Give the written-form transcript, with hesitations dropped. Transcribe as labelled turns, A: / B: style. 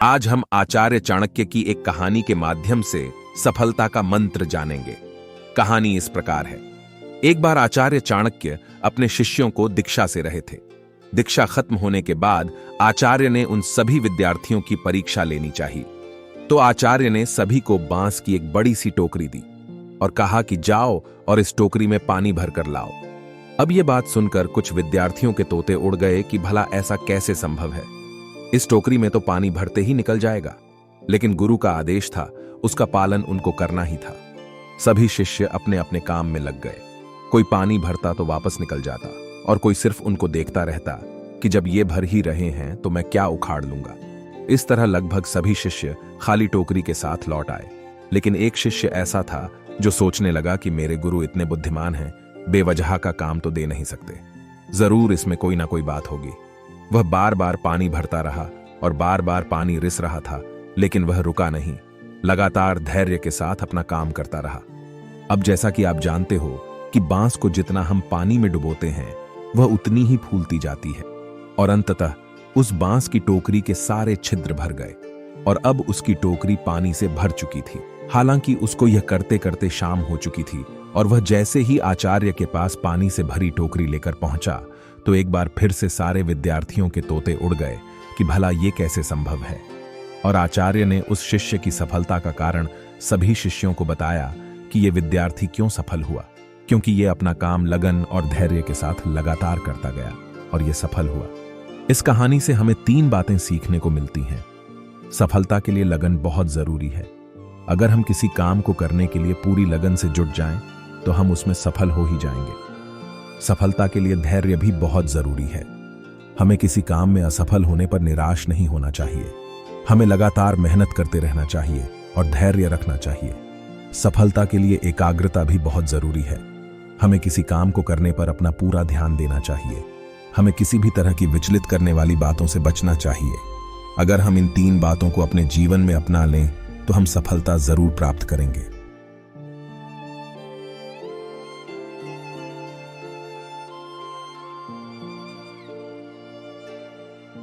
A: आज हम आचार्य चाणक्य की एक कहानी के माध्यम से सफलता का मंत्र जानेंगे। कहानी इस प्रकार है। एक बार आचार्य चाणक्य अपने शिष्यों को दीक्षा से रहे थे। दीक्षा खत्म होने के बाद आचार्य ने उन सभी विद्यार्थियों की परीक्षा लेनी चाहिए। तो आचार्य ने सभी को बांस की एक बड़ी सी टोकरी दी और कहा कि जाओ और इस टोकरी में पानी भरकर लाओ। अब यह बात सुनकर कुछ विद्यार्थियों के तोते उड़ गए कि भला ऐसा कैसे संभव है, इस टोकरी में तो पानी भरते ही निकल जाएगा। लेकिन गुरु का आदेश था, उसका पालन उनको करना ही था। सभी शिष्य अपने अपने काम में लग गए। कोई पानी भरता तो वापस निकल जाता और कोई सिर्फ उनको देखता रहता कि जब ये भर ही रहे हैं तो मैं क्या उखाड़ लूंगा। इस तरह लगभग सभी शिष्य खाली टोकरी के साथ लौट आए। लेकिन एक शिष्य ऐसा था जो सोचने लगा कि मेरे गुरु इतने बुद्धिमान हैं, बेवजह का काम तो दे नहीं सकते, जरूर इसमें कोई ना कोई बात होगी। वह बार बार पानी भरता रहा और बार बार पानी रिस रहा था, लेकिन वह रुका नहीं, लगातार धैर्य के साथ अपना काम करता रहा। अब जैसा कि आप जानते हो कि बांस को जितना हम पानी में डुबोते हैं वह उतनी ही फूलती जाती है, और अंततः उस बांस की टोकरी के सारे छिद्र भर गए और अब उसकी टोकरी पानी से भर चुकी थी। हालांकि उसको यह करते करते शाम हो चुकी थी और वह जैसे ही आचार्य के पास पानी से भरी टोकरी लेकर पहुंचा तो एक बार फिर से सारे विद्यार्थियों के तोते उड़ गए कि भला ये कैसे संभव है। और आचार्य ने उस शिष्य की सफलता का कारण सभी शिष्यों को बताया कि ये विद्यार्थी क्यों सफल हुआ, क्योंकि ये अपना काम लगन और धैर्य के साथ लगातार करता गया और ये सफल हुआ। इस कहानी से हमें 3 बातें सीखने को मिलती हैं। सफलता के लिए लगन बहुत जरूरी है। अगर हम किसी काम को करने के लिए पूरी लगन से जुट जाएं तो हम उसमें सफल हो ही जाएंगे। सफलता के लिए धैर्य भी बहुत जरूरी है। हमें किसी काम में असफल होने पर निराश नहीं होना चाहिए। हमें लगातार मेहनत करते रहना चाहिए और धैर्य रखना चाहिए। सफलता के लिए एकाग्रता भी बहुत जरूरी है। हमें किसी काम को करने पर अपना पूरा ध्यान देना चाहिए। हमें किसी भी तरह की विचलित करने वाली बातों से बचना चाहिए। अगर हम इन 3 बातों को अपने जीवन में अपना लें तो हम सफलता जरूर प्राप्त करेंगे।